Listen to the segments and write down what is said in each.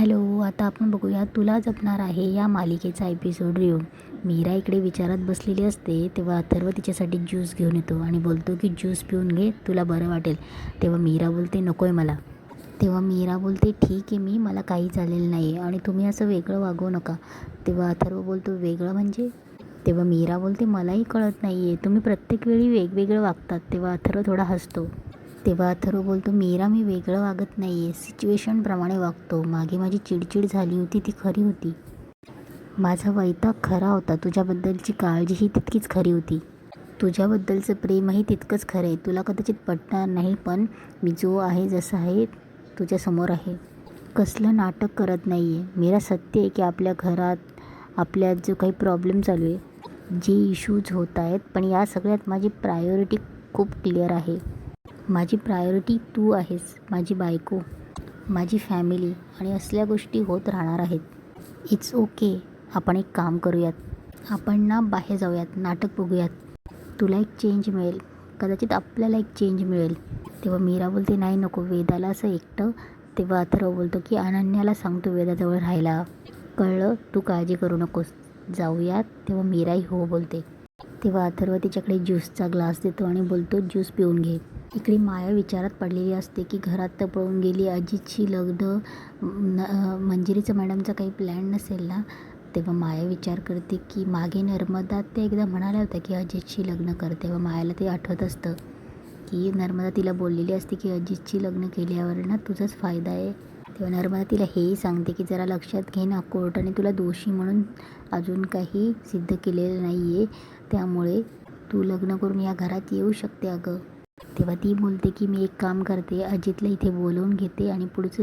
Hello, आता आपण बघूया तुला जपणार आहे या मालिकेचा एपिसोड रिव्ह्यू. मीरा इकडे विचारात बसलेली असते तेव्हा अथर्व तिच्यासाठी ज्यूस घेऊन येतो आणि बोलतो की ज्यूस पिऊन घे, तुला बरं वाटेल. तेव्हा मीरा बोलते नको आहे मला. तेव्हा मीरा बोलते ठीक आहे, मला काही झालेलं नाही आहे आणि तुम्ही असं वेगळं वागवू नका. तेव्हा अथर्व बोलतो वेगळं म्हणजे? तेव्हा मीरा बोलते मलाही कळत नाही आहे, तुम्ही प्रत्येक वेळी वेगवेगळं वागतात. तेव्हा अथर्व थोडा हसतो. तेव्हा अथर्व बोलतो मीरा मी वेगळं वागत नाही आहे, सिच्युएशनप्रमाणे वागतो. मागे माझी चिडचिड झाली होती ती खरी होती. माझा वैताग खरा होता, तुझ्याबद्दलची काळजीही तितकीच खरी होती. तुझ्याबद्दलचं प्रेमही तितकंच खरं आहे. तुला कदाचित पटणार नाही पण मी जो आहे जसं आहे तुझ्यासमोर आहे. कसलं नाटक करत नाही आहे. मीरा सत्य आहे की आपल्या घरात आपल्यात जो काही प्रॉब्लेम चालू आहे, जे इश्यूज होत आहेत, पण या सगळ्यात माझी प्रायोरिटी खूप क्लिअर आहे. माझी प्रायोरिटी तू आहेस, माझी बायको, माझी फॅमिली आणि असल्या गोष्टी होत राहणार आहेत. It's okay. आपण एक काम करूयात, आपण ना बाहेर जाऊयात, नाटक बघूयात. तुला एक चेंज मिळेल, कदाचित आपल्याला एक चेंज मिळेल. तेव्हा मीरा बोलते नाही नको, वेदाला असं एकटं. तेव्हा अथर्व बोलतो की अनन्याला सांगतो वेदाजवळ राहायला. कळलं, तू काळजी करू नकोस, जाऊयात. तेव्हा मीराही हो बोलते. तेव्हा अथर्व तिच्याकडे ज्यूसचा ग्लास देतो आणि बोलतो ज्यूस पिऊन घे. इकडे माया विचारात पडलेली असते की घरात तर पळून गेली, अजितशी लग्न मंजिरीचं मॅडमचा काही प्लॅन नसेल ना. तेव्हा माया विचार करते की मागे नर्मदा त्या एकदा म्हणाल्या होत्या की अजितशी लग्न कर. तेव्हा मायाला ते आठवत असतं की नर्मदा तिला बोललेली असते की अजितशी लग्न केल्यावर ना तुझाच फायदा आहे. तेव्हा नर्मदा तिला हेही सांगते की जरा लक्षात घे ना, कोर्टाने तुला दोषी म्हणून अजून काही सिद्ध केलेलं नाही आहे, त्यामुळे तू लग्न करून या घरात येऊ शकते अगं. तेव्हा ती बोलते की मी एक काम करते, अजितला इथे बोलवून घेते आणि पुढचं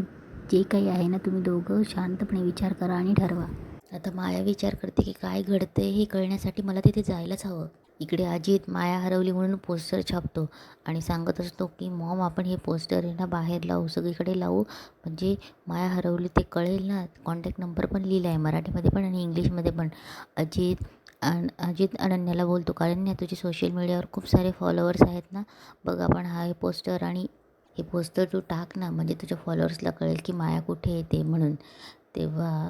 जे काही आहे ना तुम्ही दोघं शांतपणे विचार करा आणि ठरवा. आता माया विचार करते की काय घडतंय हे कळण्यासाठी मला तिथे जायलाच हवं. इकडे अजित माया हरवली म्हणून पोस्टर छापतो आणि सांगत असतो की मॉम आपण हे पोस्टर आहे ना बाहेर लावू, सगळीकडे लावू, म्हणजे माया हरवली ते कळेल ना. कॉन्टॅक्ट नंबर पण लिहिला आहे मराठीमध्ये पण आणि इंग्लिशमध्ये पण. अजित अनन्याला बोलतो कारण तुझे सोशल मीडियावर खूप सारे फॉलोअर्स आहेत ना, बघ आपण हे पोस्टर आणि हे पोस्टर तू टाक ना, म्हणजे तुझ्या फॉलोअर्सला कळेल की माया कुठे येते म्हणून. तेव्हा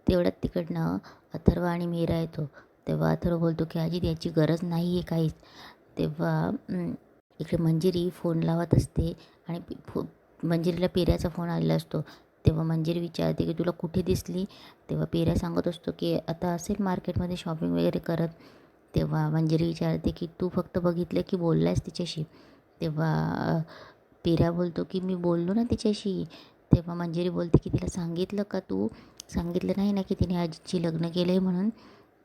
तेवढ्यात तिकडनं अथर्व आणि मीरा येतो. तेव्हा अथर्व बोलतो की अजित याची गरज नाही आहे काहीच. तेव्हा इकडे मंजिरी फोन लावत असते आणि मंजिरीला पेऱ्याचा फोन आलेला असतो. तेव्हा मंजिरी विचारते की तुला कुठे दिसली. तेव्हा पेऱ्या सांगत असतो की आता असेल मार्केटमध्ये शॉपिंग वगैरे करत. तेव्हा मंजिरी विचारते की तू फक्त बघितलं की बोलला आहेस तिच्याशी. तेव्हा पेऱ्या बोलतो की मी बोललो ना तिच्याशी. तेव्हा मंजिरी बोलते की तिला सांगितलं का, तू सांगितलं नाही ना की तिने अजितची लग्न केलं आहे म्हणून.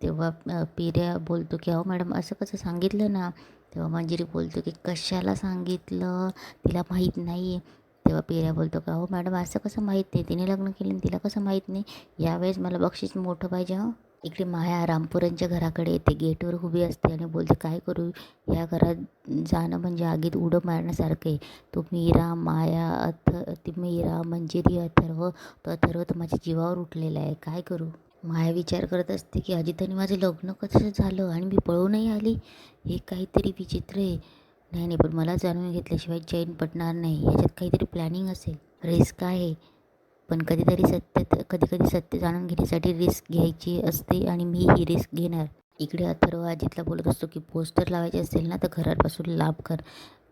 तेव्हा पेऱ्या बोलतो की अहो मॅडम असं कसं, सांगितलं ना. तेव्हा मंजिरी बोलतो की कशाला सांगितलं, तिला माहीत नाही. तेव्हा पेऱ्या बोलतो का हो मॅडम असं कसं माहीत नाही, तिने लग्न केलं तिला कसं माहीत नाही, यावेळेस मला बक्षीस मोठं पाहिजे हं. इकडे माया रामपुरांच्या घराकडे येते, गेटवर उभी असते आणि बोलते काय करू, या घरात जाणं म्हणजे आगीत उडं मारण्यासारखं आहे. तो मीरा माया ती मीरा मंजिरी अथर्व, तो अथर्व तर माझ्या जीवावर उठलेला आहे, काय करू. माया विचार करत असते की अजिताने माझं लग्न कसं झालं आणि मी पळूनही आली, हे काहीतरी विचित्र आहे. नाही पण मला जाणून घेतल्याशिवाय चैन पडणार नाही, याच्यात काहीतरी प्लॅनिंग असेल, रिस्क आहे. पण कधी सत्य जाणून घेण्यासाठी रिस्क घ्यायची असते आणि मी ही रिस्क घेणार. इकडे अथर्व अजितला बोलत असतो की पोस्टर लावायचे असेल ना तर घरापासून लांब कर.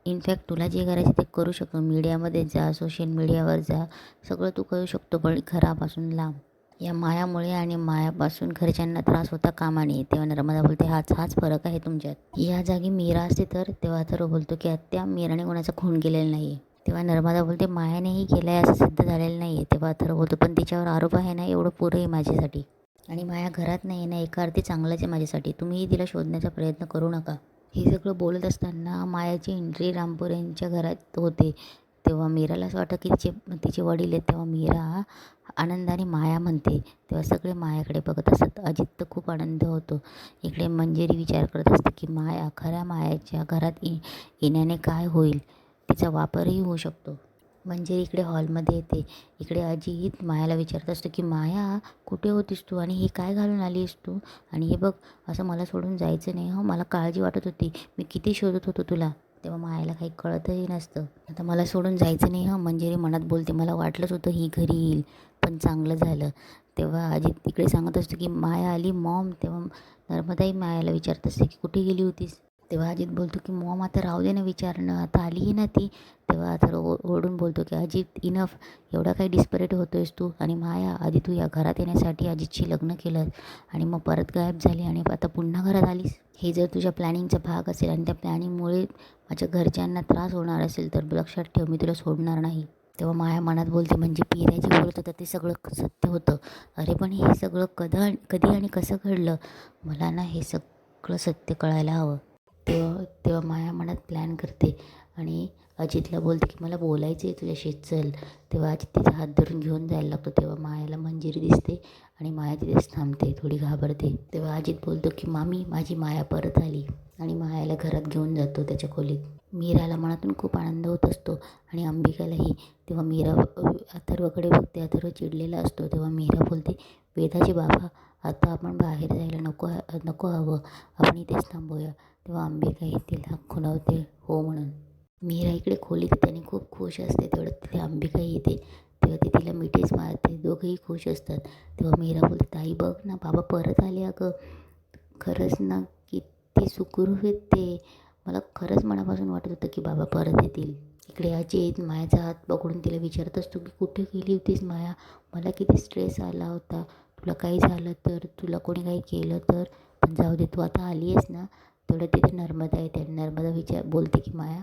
इनफॅक्ट तुला जे करायचं ते करू शकतो, मीडियामध्ये जा, सोशल मीडियावर जा, सगळं तू करू शकतो, पण घरापासून लांब. या मायामुळे आणि मायापासून घरच्यांना त्रास होता कामा नये. तेव्हा नर्मदा बोलते हाच फरक आहे तुमच्यात. या जागी मीरा असते तर. तेव्हा अथर्व बोलतो की आत्या मीराने कोणाचा खून केलेला नाही आहे. तेव्हा नर्मदा बोलते मायानेही केलं आहे असं सिद्ध झालेलं नाही आहे. तेव्हा अथर्व बोलतो पण तिच्यावर आरोप आहे ना, एवढं पुरं आहे माझ्यासाठी. आणि माया घरात नाही आहे ना, एका अर्थी चांगलंच आहे माझ्यासाठी, तुम्हीही तिला शोधण्याचा प्रयत्न करू नका. हे सगळं बोलत असताना मायाची एंट्री रामपुरेंच्या घरात होते. तेव्हा मीराला असं वाटतं की तिचे वडील आहेत. तेव्हा मीरा आनंदाने माया म्हणते. तेव्हा सगळे मायाकडे बघत असतात. अजित तर खूप आनंद होतो. इकडे मंजिरी विचार करत असते की खऱ्या मायाच्या घरात येण्याने काय होईल, तिचा वापरही होऊ शकतो. मंजिरी इकडे हॉलमध्ये येते. इकडे अजित मायाला विचारत असतो की माया कुठे होतीस तू आणि हे काय घालून आलीस तू, आणि हे बघ असं मला सोडून जायचं नाही हो, मला काळजी वाटत होती, मी किती शोधत होतो तुला. तेव्हा मायाला काही कळतही नसतं. आता मला सोडून जायचं नाही हं. मंजिरी मनात बोलते मला वाटलंच होतं ही घरी येईल, पण पण चांगलं झालं. तेव्हा अजित तिकडे सांगत असतो की माया आली मॉम. तेव्हा नर्मदाही मायाला विचारत असते की कुठे गेली होतीस. तेव्हा अजित बोलतो की मॉम आता राहू दे ना विचारणं, आता आली आहे ना ती. तेव्हा अथर्व ओरडून बोलतो की अजित इनफ, एवढा काही डिस्परेट होतो आहेस तू. आणि माया, आधी तू या घरात येण्यासाठी अजितशी लग्न केलं आणि मग परत गायब झाली आणि आता पुन्हा घरात आलीस. हे जर तुझ्या प्लॅनिंगचा भाग असेल आणि त्या प्लॅनिंगमुळे माझ्या घरच्यांना त्रास होणार असेल तर लक्षात ठेव, मी तुला सोडणार नाही. तेव्हा माया मनात बोलते म्हणजे पिऱ्या जे बोलत होतं ते सगळं सत्य होतं. अरे पण हे सगळं कधी आणि कसं घडलं, मला ना हे सगळं सत्य कळायला हवं. तेव्हा तेव्हा माया मनात प्लॅन करते आणि अजितला बोलते की मला बोलायचं आहे तुझ्याशी, चल. तेव्हा अजित तिचा हात धरून घेऊन जायला लागतो. तेव्हा मायाला मंजिरी दिसते आणि माया तिथेच थांबते, थोडी घाबरते. तेव्हा अजित बोलतो की मामी, माझी माया परत आली. आणि मायाला घरात घेऊन जातो त्याच्या खोलीत. मीराला मनातून खूप आनंद होत असतो आणि अंबिकालाही. तेव्हा मीरा अथर्वकडे बघते. अथर्व चिडलेला असतो. तेव्हा मीरा बोलते, वेदाचे बाबा, आता आपण बाहेर जायला नको हवं, आपण इथेच थांबूया. तेव्हा अंबिकाही तिला खुणावते हो म्हणून. मीरा इकडे खोलीत येते आणि खूप खुश असते. तेवढं तिथे अंबिकाही येते. तेव्हा ती तिला मिठीच मारते. दोघंही खुश असतात. तेव्हा मीरा बोलते, ताई बघ ना, बाबा परत आले अगं. खरंच ना, किती सुखरूप आहेत ते. मला खरंच मनापासून वाटत होतं की बाबा परत येतील. इकडे अजित मायाचा हात पकडून तिला विचारत असतो की कुठे गेली होतीस माया, मला किती स्ट्रेस आला होता, तुला काही झालं तर, तुला कोणी काही केलं तर. पण जाऊ दे, तू आता आली आहेस ना. तेवढं तिथे नर्मदा येते. नर्मदा बोलते की माया.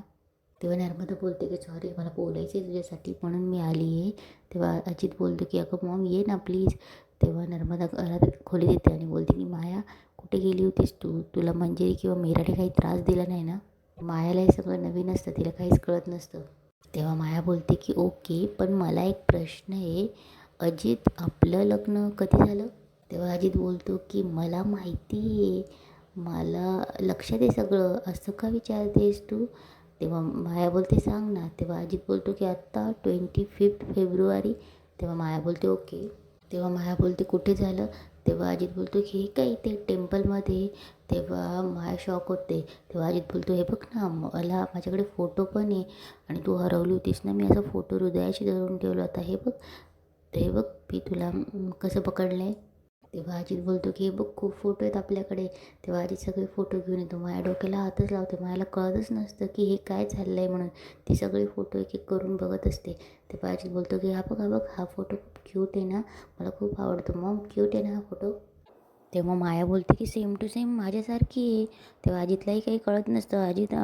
तेव्हा नर्मदा बोलते की सॉरी, मला बोलायचं आहे तुझ्यासाठी म्हणून मी आली आहे. तेव्हा अजित बोलतो की अगं मॉम ये ना प्लीज. तेव्हा नर्मदा घरात खोलीत येते आणि बोलते की माया, कुठे गेली होतीस तू, तुला मंजिरी किंवा मीराने काही त्रास दिला नाही ना. मायाला हे सगळं नवीन असतं, तिला काहीच कळत नसतं. तेव्हा माया बोलते की ओके, पण मला एक प्रश्न आहे, अजित आपलं लग्न कधी झालं. तेव्हा अजित बोलतो की मला माहिती आहे, मला लक्षात आहे सगळं, असं का विचारतेस तू. तेव्हा माया बोलते सांग ना. तेव्हा अजित बोलतो की आत्ता 25 फेब्रुवारी. तेव्हा माया बोलते ओके. तेव्हा माया बोलते कुठे झालं. तेव्हा अजित बोलतो की हे काय ते टेम्पलमध्ये. तेव्हा माया शॉक होते. तेव्हा अजित बोलतो हे बघ ना, मला माझ्याकडे फोटो पण आहे आणि तू हरवली होतीस ना, मी असा फोटो हृदयाशी धरून ठेवला होता, हे बघ. हे बघ मी तुला कसं पकडलं आहे. तेव्हा अजित बोलतो की हे बघ खूप फोटो आहेत आपल्याकडे. तेव्हा अजित सगळे फोटो घेऊन येतो. माझ्या डोक्याला हातच लावते. मला कळतच नसतं की हे काय चाललं आहे म्हणून. ती सगळे फोटो एक एक करून बघत असते. तेव्हा अजित बोलतो की हा बघ, हा बघ, हा फोटो खूप क्यूट आहे ना, मला खूप आवडतो मॉम, क्यूट आहे ना हा फोटो. तेव्हा माया बोलते की सेम टू सेम माझ्यासारखी आहे. तेव्हा अजितलाही काही कळत नसतं. अजित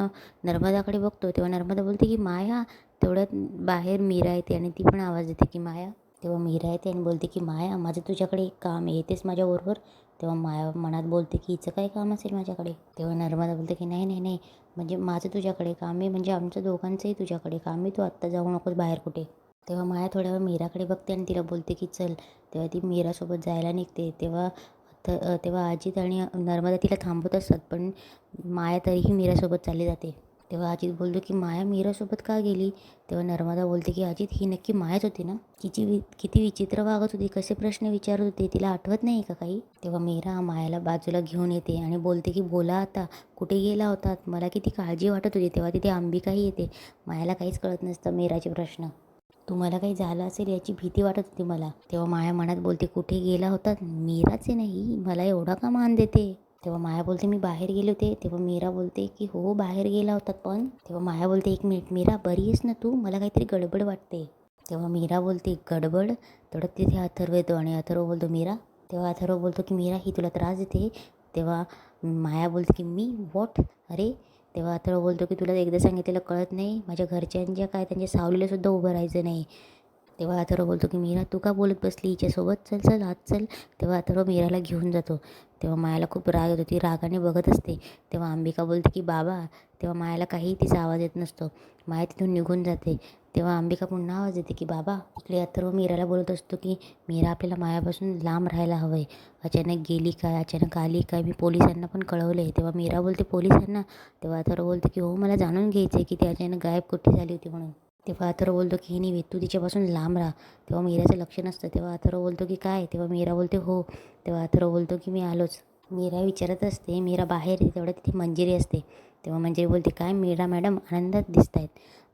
नर्मदाकडे बघतो. तेव्हा नर्मदा बोलते की माया. तेवढ्यात बाहेर मीरा येते आणि ती पण आवाज देते की माया. तेव्हा मीरा येते आणि बोलते की माया, माझं तुझ्याकडे एक काम आहे, येतेस माझ्याबरोबर. तेव्हा माया मनात बोलते की हिचं काय काम असेल माझ्याकडे. तेव्हा नर्मदा बोलते की नाही नाही नाही, म्हणजे माझं तुझ्याकडे काम आहे, म्हणजे आमचं दोघांचंही तुझ्याकडे काम आहे, तू आत्ता जाऊ नकोस बाहेर कुठे. तेव्हा माया थोड्या वेळ मीराकडे बघते आणि तिला बोलते की चल. तेव्हा ती मीरासोबत जायला निघते. तेव्हा अजित आणि नर्मदा तिला थांबवत असतात, पण माया तरीही मीरासोबत चालली जाते. तेव्हा अजित बोलतो की माया मीरासोबत का गेली. तेव्हा नर्मदा बोलते की अजित, ही नक्की मायाच होती ना. किती विचित्र वागत होती, कसे प्रश्न विचारत होते, तिला आठवत नाही का काही. तेव्हा मीरा मायाला बाजूला घेऊन येते आणि बोलते की बोला आता, कुठे गेला होतात, मला किती काळजी वाटत होती. तेव्हा तिथे अंबिकाही येते. मायाला काहीच कळत नसतं मीराचे प्रश्न. तुम्हाला काही झालं असेल याची भीती वाटत होती मला. तेव्हा माया मनात बोलते कुठे गेला होतात, मीराचे नाही, मला एवढा का मान देते. तेव्हा माया बोलते मी बाहेर गेले होते. तेव्हा मीरा बोलते की हो बाहेर गेला होतात पण. तेव्हा माया बोलते एक मिनिट मीरा, बरी आहेस ना तू, मला काहीतरी गडबड वाटते. तेव्हा मीरा बोलते गडबड. तेवढं तिथे अथर्व येतो आणि अथर्व बोलतो मीरा. तेव्हा अथर्व बोलतो की मीरा ही तुला त्रास देते. तेव्हा माया बोलते की मी वॉट, अरे. तेव्हा अथर्व बोलतो की तुला एकदा सांगितलेलं कळत नाही, माझ्या घरच्यांच्या काय त्यांच्या सावलीलासुद्धा उभं राहायचं नाही. तेव्हा अथर्व बोलतो की मीरा तू का बोलत बसली हिच्यासोबत, चल चल आत चल. तेव्हा अथर्व मीराला घेऊन जातो. तेव्हा मायाला खूप राग येतो, ती रागाने बघत असते. तेव्हा अंबिका बोलते की बाबा. तेव्हा मायाला काहीही तिचा आवाज येत नसतो. माया तिथून निघून जाते. तेव्हा अंबिका पुन्हा आवाज देते की बाबा. इकडे अथर्व मीराला बोलत असतो की मीरा आपल्याला मायापासून लांब राहायला हवं आहे. अचानक गेली काय, अचानक आली काय, मी पोलिसांना पण कळवलं आहे. तेव्हा मीरा बोलते पोलिसांना. तेव्हा अथर्व बोलते की हो मला जाणून घ्यायचं आहे की ती अचानक गायब कुठे झाली होती म्हणून. तेव्हा अथर्व बोलतो की नाही तू तिच्यापासून लांब राहा. तेव्हा मीराचं लक्ष नसतं. तेव्हा अथर्व बोलतो की काय. तेव्हा मीरा बोलते हो. तेव्हा अथर्व बोलतो की मी आलोच. मीरा विचारत असते, मीरा बाहेर येते. तेवढ्या तिथे मंजिरी असते. तेव्हा मंजिरी बोलते काय मीरा मॅडम, आनंदात दिसत आहेत,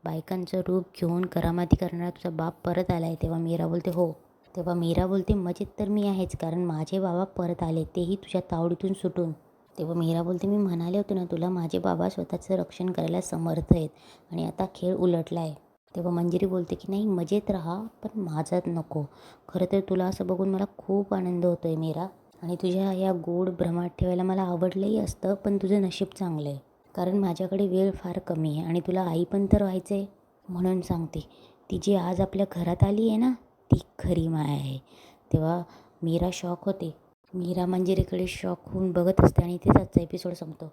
बायकांचं रूप घेऊन करामाती करणारा तुझा बाप परत आला आहे. तेव्हा मीरा बोलते हो. तेव्हा मीरा बोलते मजेत तर मी आहेच, कारण माझे बाबा परत आले, तेही तुझ्या तावडीतून सुटून. तेव्हा मीरा बोलते मी म्हणाले होते ना तुला, माझे बाबा स्वतःचं रक्षण करायला समर्थ आहेत आणि आता खेळ उलटला आहे. तेव्हा मंजिरी बोलते की नाही मजेत राहा, पण माझ्यात नको. खरं तर तुला असं बघून मला खूप आनंद होतो आहे मीरा, आणि तुझ्या या गोड भ्रमात ठेवायला मला आवडलंही असतं, पण तुझं नशीब चांगलं आहे, कारण माझ्याकडे वेळ फार कमी आहे आणि तुला आई पण तर व्हायचं आहे. म्हणून सांगते, ती जी आज आपल्या घरात आली आहे ना, ती खरी माया आहे. तेव्हा मीरा शॉक होते. मीरा मंजिरीकडे शॉक होऊन बघत असते आणि इथेच आजचा एपिसोड संपतो.